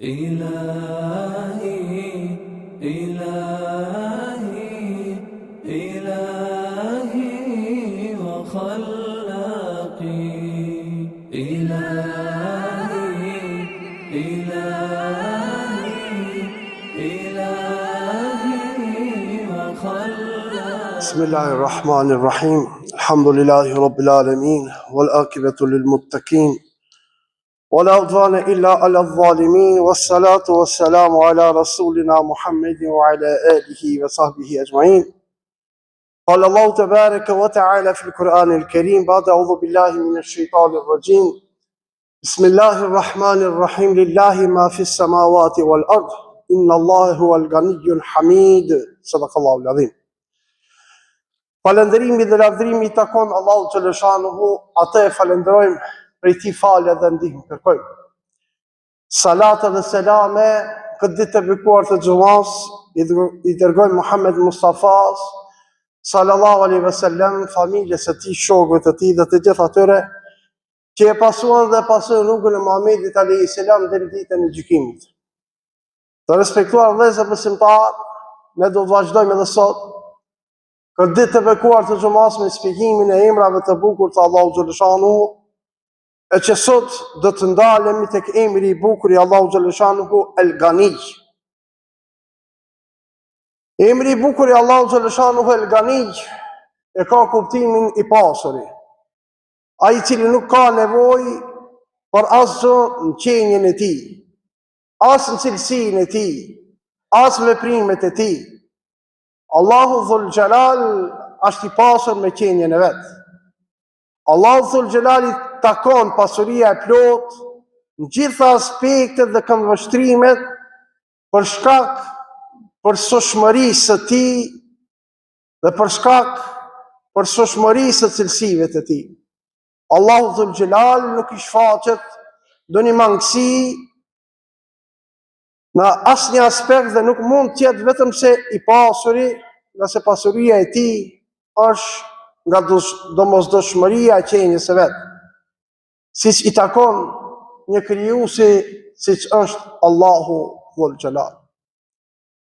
إلهي إلهي إلهي وخلاقي إلهي إلهي إلهي وخلاقي. بسم الله الرحمن الرحيم. الحمد لله رب العالمين والعاقبة للمتقين ولا عدوان إلا على الظالمين والصلاة والسلام على رسولنا محمد وعلى آله وصحبه أجمعين. قال الله تبارك وتعالى في القرآن الكريم بعد أعوذ بالله من الشيطان الرجيم بسم الله الرحمن الرحيم لله ما في السماوات والأرض إن الله هو الغني الحميد صدق الله العظيم. Falëndërimi dhe lavdërimi i takon Allahu xhaleshanuhu, atë e falenderojmë, prej tij falë dhe ndihmë kërkojmë. Salata dhe selame këtë ditë të bekuar të xumas i dërgojmë Muhammed Mustafa sallallahu alaihi wasallam, familjes së tij, shokëve të tij dhe të gjithë atyre që e pasuan dhe pasojnë rrugën e Muhamedit alayhi salam deri në ditën e gjykimit. Të respektuar vëllezër besimtar, ne do të vazhdojmë edhe sot këtë ditë të bekuar të xumas me shpjegimin e emrave të bukur të Allahu xhaleshanuhu, e që sot do të ndalemi tek emri i bukur i Allahu xhaleshanuhu El Gani. Emri i bukur i Allahu xhaleshanuhu El Gani e ka kuptimin i pasuri, ai i cili nuk ka nevojë për asgjë në qenjen e tij, as në cilësinë e tij, as në veprimet e tij. Allahu Dhul Jalal është i pasur me qenjen e vet. Allahu Dhul Jalal i takon pasuria e plot në gjitha aspektet dhe këndvështrimet për shkak për shoqërisë së tij dhe për shkak për shoqërisë së cilësive të tij. Allahu Dhul Jalal nuk i shfaqet ndonjë mangësi në asnjë aspekt dhe nuk mund të jetë vetëm se i pasuri, nga se pasuria e tij është nga domosdoshmëria e qenjes së vet, siç i takon një krijuesi siç është Allahu Dhul Jalal.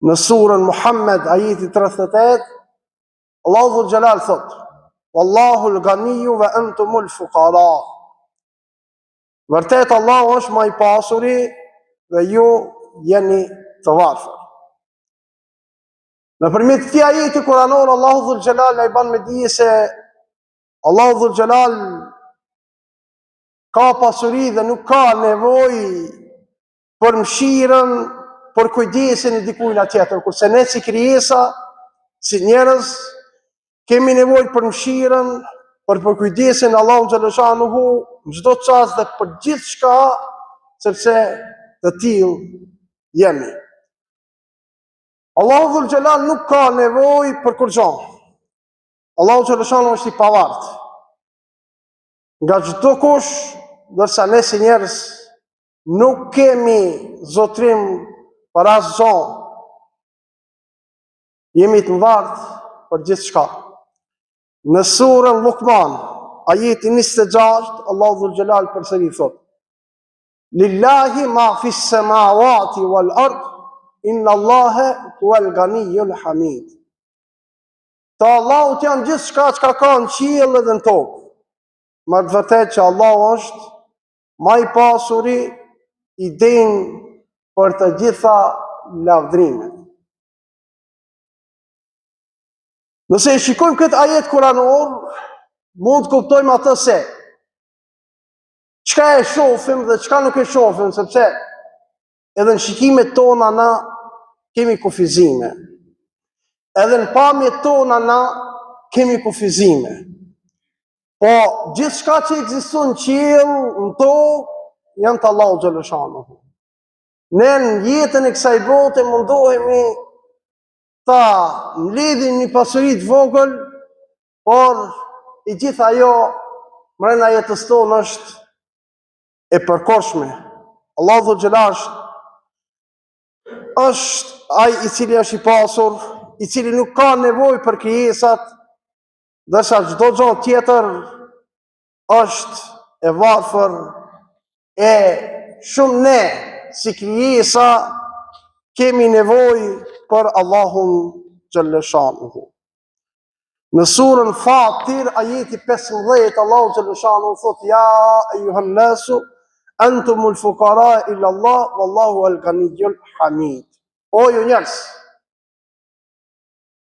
Në surën Muhammed, ajeti 38, Allahu Dhul Jalal thot: Wallahu al-Ganiyyu wa antumul fuqara. Vërtet Allahu është më i pasuri dhe ju jeni të varfër. Nëpërmjet këtij ajeti kuranor, Allahu Dhul Jalal ai ban me dije se Allahu Dhul Jalal ka pasuri dhe nuk ka nevojë për mëshirën, për kujdesin e dikujt tjetër, kurse ne si krijesa, si njerëz, kemi nevojë për mëshirën, për kujdesin e Allahu xhaleshanuhu në çdo çast dhe për gjithçka, sepse të tillë jemi. Allahu Dhul Jalal nuk ka nevojë për kurrë. Allahu xhaleshanuhu është i pavarur nga çdo kush, ndërsa ne si njerëz nuk kemi zotrim për asgjë. Jemi të vartë për gjithçka. Në surën Luqman, ajeti 26, Allahu Dhul Jalal përsëri thot: Lillahi ma fis samawati wal ard, inna Allaha huwal ganiyyul hamid. Të Allahut janë gjithçka që ka në qiell dhe në tokë. Me të vërtetë që Allahu është më i pasuri, i denj për të gjitha lavdrimet. Nëse e shikojmë këtë ajet kuranor, mund të kuptojmë atë se çka e shohim dhe çka nuk e shohim, sepse edhe në shikimet tona na kemi kufizime. Edhe në pamjet tona na kemi kufizime. Po gjithçka që ekziston në qiell, në tokë, janë të Allahu xhaleshanuhu. Ne në jetën e kësaj bote mundohemi ta mbledhim një pasuri të vogël, por i gjithë ajo mbrenda jetës tonë është e përkohshme. Allahu Dhul Jalal është ai i cili është i pasur, i cili nuk ka nevojë për krijesat, ndërsa çdo gjë tjetër është e varfër, e shumë ne si krijesa kemi nevojë për Allahun xhallashanuhu. Në surën Fatir, ajeti 15, Allahu xhallashanuhu thot: Ja ejuhan nasu antumul fuqara ila Allah wallahu al-ghaniyyul hamid. O ju njerëz,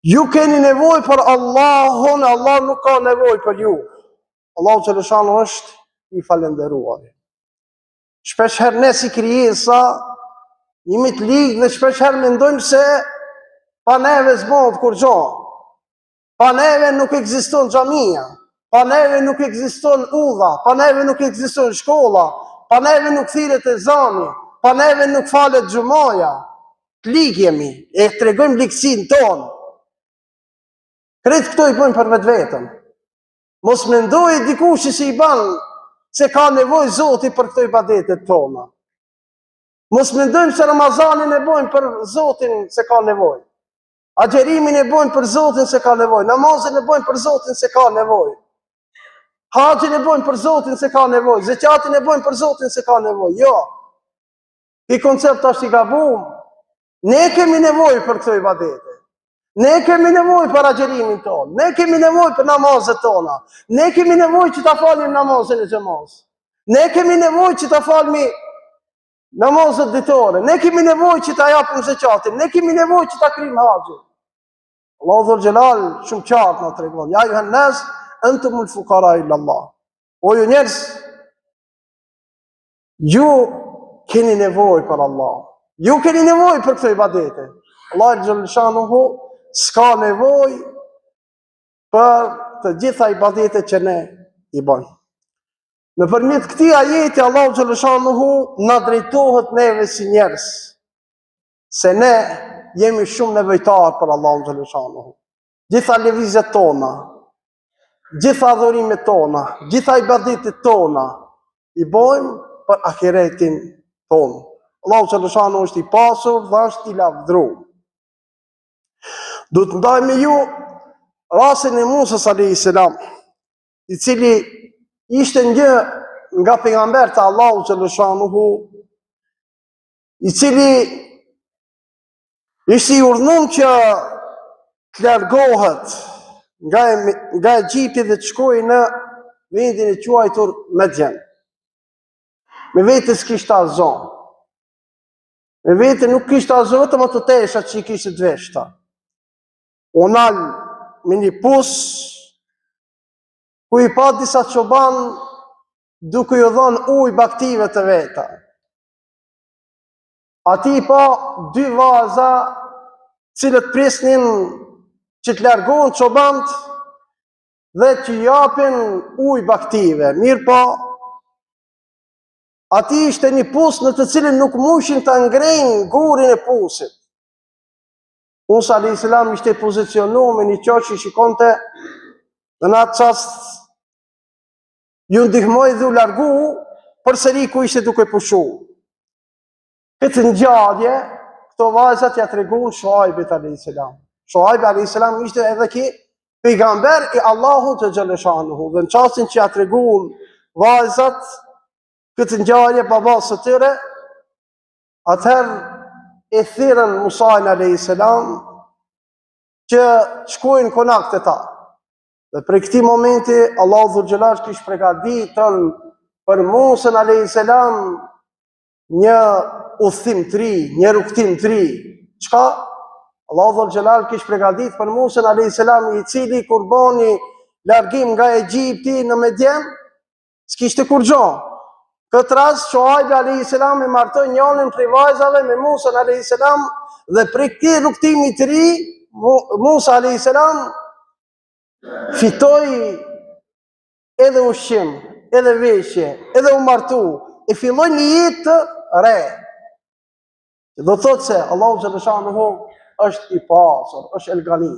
ju keni nevojë për Allahun, Allah nuk ka nevojë për ju. Allahu xhallashanuhu është i falendëruar. Shpesh herë ne si krijesa jemi të ligë dhe shpesh herë mendojmë se pa neve s'bëhet kur gjë. Pa neve nuk ekziston xhamia, pa neve nuk ekziston udha, pa neve nuk ekziston shkolla, pa neve nuk thirret ezani, pa neve nuk falet xhumaja. Të ligë jemi, e tregojmë ligësinë tonë. Kretë këto i bëjmë për vetën. Mos mendoj dikush që i ban se ka nevojë Zoti për këto ibadetet tona. Mos mendojmë se Ramazanin e bojmë për Zotin se ka nevojë. Agjerimin e bojmë për Zotin se ka nevojë. Namazin e bojmë për Zotin se ka nevojë. Haxhin e bojmë për Zotin se ka nevojë. Zakatin e bojmë për Zotin se ka nevojë. Jo. Ky koncept është i gabuar. Ne kemi nevojë për këto ibadete. Ne kemi nevojë për agjerimin tonë. Ne kemi nevojë për namazet tona. Ne kemi nevojë që ta falim namazin e xhamaz. Ne kemi nevojë që ta falim namazet ditore. Ne kemi nevojë që ta japim zakatin. Ne kemi nevojë që ta kryjmë haxhin. Allahu dhul Jalal shumë qartë na tregon: Ja yuhan nas antumul fuqara ila Allah. O ju njerëz, ju keni nevojë për Allah. Ju keni nevojë për këto ibadete. Allah xhallashanuhu s'ka nevojë për të gjitha ibadetet që ne i bëjmë. Nëpërmjet këtij ajeti Allahu xhallashanuhu na drejtohet neve si njerëz, se ne jemi shumë nevojtar për Allahun xhallashanuhu. Gjitha lëvizjet tona, gjitha adhurimet tona, gjitha ibadetet tona i bëjmë për ahiretin tonë. Allahu xhallashanuhu është i pasur dhe është i lavdëruar. Do të ndajmë ju rastin e Musës a.s. i cili ishte një nga pejgambert e Allahu xhallashanuhu, i cili ishte i urdhëruar që të largohet nga Egjipti dhe të shkojë në vendin e quajtur Medjen. Me vete s'kishte asgjë. Me vete nuk kishte asgjë, vetëm ato teshat që i kishte të veshta. Unal me një pus, ku i pa disa çoban duke ju dhënë ujë baktive të veta. Ati i pa dy vaza cilët prisnin që të largohen çobant dhe që japin ujë baktive. Mirë po, ati ishte një pus në të cilin nuk mushin të ngrejnë gurin e pusit. Musa a.s. ishte pozicionuar me një qoq që shikonte dhe në atë qast ju ndihmoj dhe u largu përsëri ku ishte duke pushu. Këtë ngjarje, këto vajzat ja treguan Shuaibit a.s. Shuaibi a.s. ishte edhe ki pejgamber i Allahut të xhallashanuhu, dhe në qastin që ja treguan vajzat këtë ngjarje babas së tyre, atëherë e thirrën Musain a.s. që shkojnë konak të ta. Dhe për këti momenti, Allahu dhul Jalal kishte përgatitur për Musën a.s. një udhtim të ri, një rrugtim të ri. Çka? Allahu dhul Jalal kishte përgatitur për Musën a.s. i cili kur bani largim nga Egjipti në Medjen, s'kishte kur gjë. Këtë rast, Shuaibi a.s. i martoi njërin prej vajzave me Musën a.s. dhe për këtij rrugtimi të ri, Musa a.s. fitoi edhe ushqim, edhe veshje, edhe u martu, e filloi një jetë të re. Do thotë se Allahu xhallashanuhu është i pasur, është El Ghani.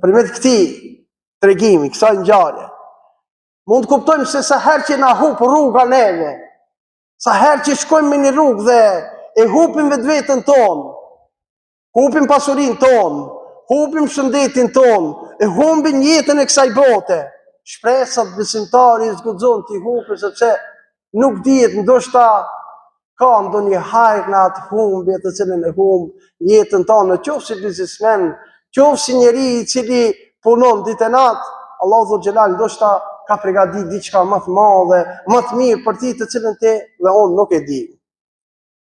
Përmet këtij tregimi, kësaj ngjarje, mund të kuptojmë se sa herë që na hup rruga neve, sa herë që shkojmë me një rrugë dhe e hupim vetveten tonë, hupim pasurinë tonë, hupim shëndetin tonë, e humbim jetën e kësaj bote, shpresat besimtari zguxon t'i hupe, sepse nuk dihet, ndoshta ka ndonjë hajër në atë humbje të cilën e humb jetën tonë, qoftë si biznesmen, qoftë si njeri i cili punon ditë e natë, Allahu Dhul Xhelal ndoshta ka përgatitur diçka më të madhe, më të mirë për ti, të cilën ti dhe unë nuk e di.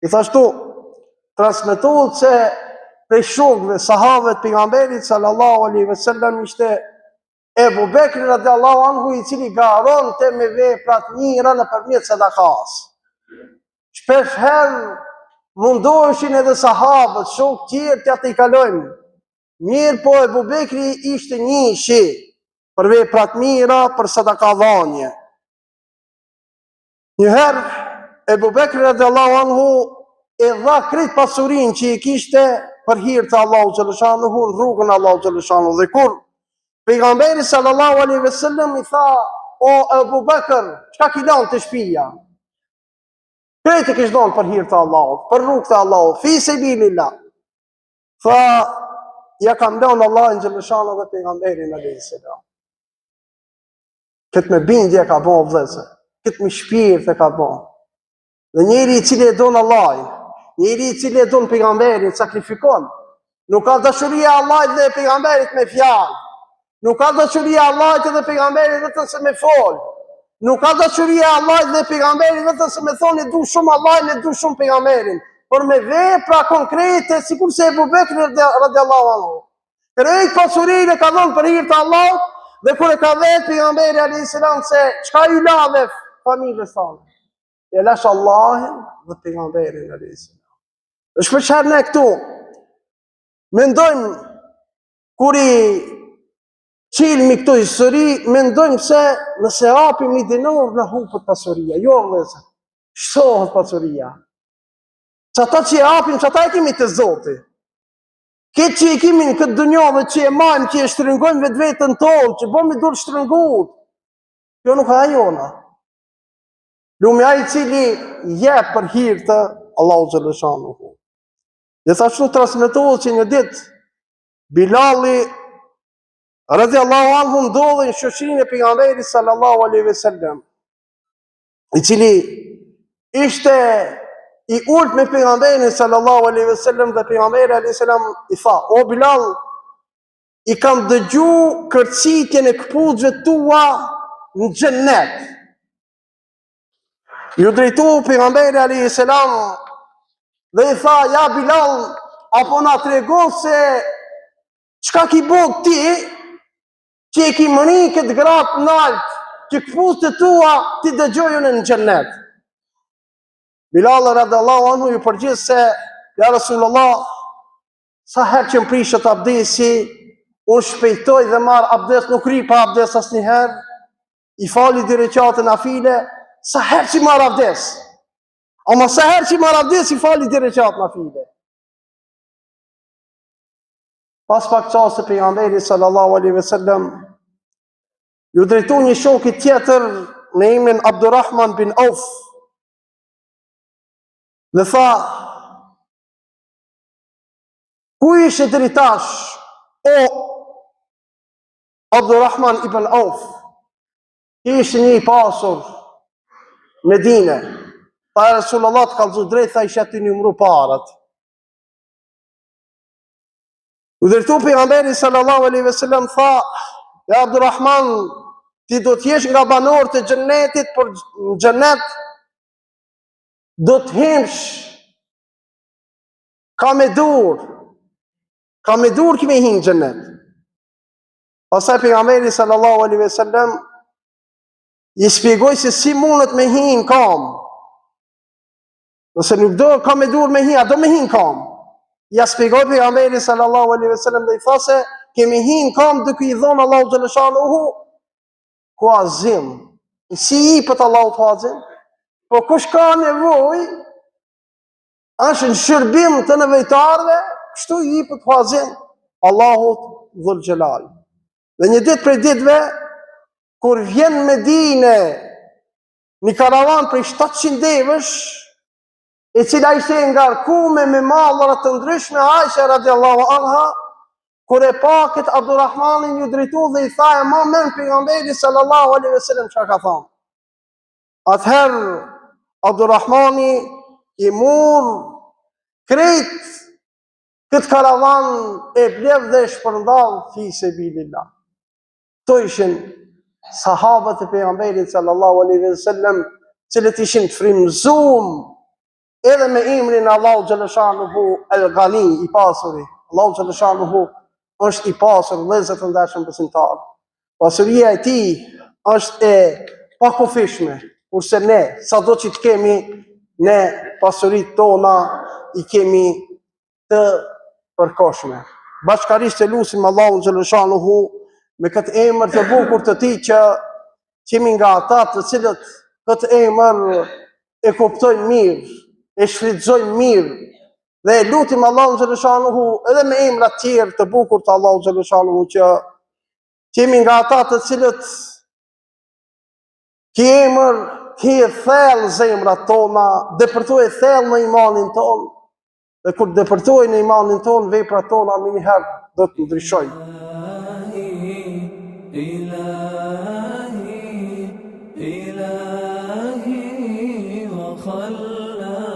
Gjithashtu transmetohet se prej shokëve, sahabëve të pejgamberit sallallahu alaihi wasallam ishte Ebu Bekri radiallahu anhu, i cili garonte me veprat mira nëpërmjet sadakas. Shpesh herë mundoheshin edhe sahabët, shokë tjerë t'ja të i kalojnë. Mirë po Ebu Bekri ishte njëshi për veprat mira, për sadakadhanje. Njëherë Ebu Bekri radiallahu anhu e dha krejt pasurin që i kishte për hir të Allahu xhaleshanuhu, në rrugën e Allahu xhaleshanuhu. Dhe kur pejgamberi sallallahu alaihi wasallam i tha: "O Ebu Bekr, çka ki lanë të shtëpia?" Krejt e kish dhënë për hir të Allahut, për rrugë të Allahut, fi sabilillah. Tha: "Ja kam lënë Allahun xhaleshanuhu dhe pejgamberin alaihi salam." Këtë me bindje ka bo vëllezër, këtë me shpirt e ka bo. Dhe njeri i cili e don Allahin, njeri i cili e don pejgamberin, sakrifikon. Nuk ka dashuria e Allahit dhe e pejgamberit me fjalë. Nuk ka dashuria e Allahit dhe pejgamberit vetëm se me fol. Nuk ka dashuria e Allahit dhe pejgamberit vetëm se me thonë e du shumë Allahin, e du shumë pejgamberin, por me vepra konkrete, sikur se Ebu Bekri radiallahu anhu. Krejt pasurinë e ka dhënë për hir të Allahut, dhe kur e ka vetë pejgamberi alayhis salam se çka ju lave familjes tonë, e lash Allahin dhe pejgamberin alayhis salam. Shpesh ne këtu mendojmë kur i qilmi këto histori, mendojmë se nëse hapim një dinar në hupët pasuria. Jo, vëllezër, shtohet pasuria. Çata që e hapim, çata e kemi te Zoti. Këtë që i kemi në këtë dunjave që e majmë, që e shtrëngojmë vetë vetën tonë, që bëmi dur shtrëngut, kjo nuk ka jona. Lumi ai i cili jep për hir të Allahu xhaleshanuhu. Gjithashtu transmetohet që një ditë Bilali radiallahu anhu ndodhi në shoqërinë e pejgamberit sallallahu alaihi wasallam, i cili ishte i urt me pejgamberin sallallahu alaihi wasallam, dhe pejgamberi alaihi salam i tha: "O Bilal, i kam dëgju kërcitjen e këpucëve tua në xhennet." Ju drejtu pejgamberi alaihi salam dhe i tha: "Ja Bilal, apo na tregon se çka ki bën ti që e ki mëni këtë gratë nalt, që këpucët e tua ti dëgjojën në xhennet." Bilal radiallahu anhu ju përgjigj se: "Ja Rasulullah, sa herë që më prishet abdesi, unë shpejtoj dhe marr abdes, nuk ri pa abdes asnjëherë, i fali dy rekate nafile, sa herë që marr abdes. Ama sa herë që marr abdes, i fali dy rekate nafile." Pas pak çaste pejgamberi sallallahu alaihi wasallam ju drejtu një shoku tjetër me emrin Abdurrahman bin Auf. Dhe tha: "Ku ishe deri tash, o Abdurrahman ibn Auf? Ishte një i pasur në Medinë." Tha: "Rasulullah të kallëzu drejt, tha isha ti numëru parat." U drejtu pejgamberi sallallahu alaihi wasallam tha: "Ja Abdurrahman, ti do të jesh nga banorët e xhennetit, por në xhennet do të himsh ka me dur kime hinë xhennet." Pastaj pejgamberi sallallahu alaihi wasallam i shpjegoi se si mundet me hinë kam. Nëse nuk do ka me dur me hinë, a do me hinë kam. Ja shpjegoi pejgamberi sallallahu alaihi wasallam dhe i tha se kemi hinë kam duke i dhënë Allahu xhaleshanuhu huazim. Si i pët Allahu huazim? Po kush ka nevojë, është në shërbim të nevojtarëve, kështu i pët huazim Allahut Dhul Xhelal. Dhe një ditë prej ditëve, kur vjen në Medinë një karavan prej 700 devësh, e cila ishte ngarkuar me mallra të ndryshme, Aisha radiallahu anha, kur e pa këtë Abdurrahmanin, ju drejtu dhe i tha: "E ma men pejgamberi sallallahu alaihi wasallam çka ka thënë." Atëherë Abdurrahmani i mur krejt këtë karavan e blev dhe shpërndall fi sebilillah. Këto ishin sahabët e pejgamberit sallallahu alaihi wasallam, cilët ishin të frymëzuar edhe me emrin Allahu xhaleshanuhu el-Ghani, i pasuri. Allahu xhaleshanuhu është i pasur, vëllezër të ndershëm besimtar. Pasuria e tij është e pakufishme, kurse ne, sado që të kemi, ne pasuritë tona i kemi të përkohshme. Bashkarisht e lutim Allahun xhaleshanuhu me këtë emër të bukur të tij që jemi nga ata të cilët këtë emër e kuptojnë mirë, e shfrytëzojnë mirë, dhe lutim Allahun xhaleshanuhu edhe me emra të tjerë të bukur të Allahut xhaleshanuhu që jemi nga ata të cilët ky emër të thellë zemrat tona, depërtoj thellë në imanin ton, dhe kur depërtojnë në imanin ton, veprat tona më njëherë do të ndryshojnë. إلهي وخلاقي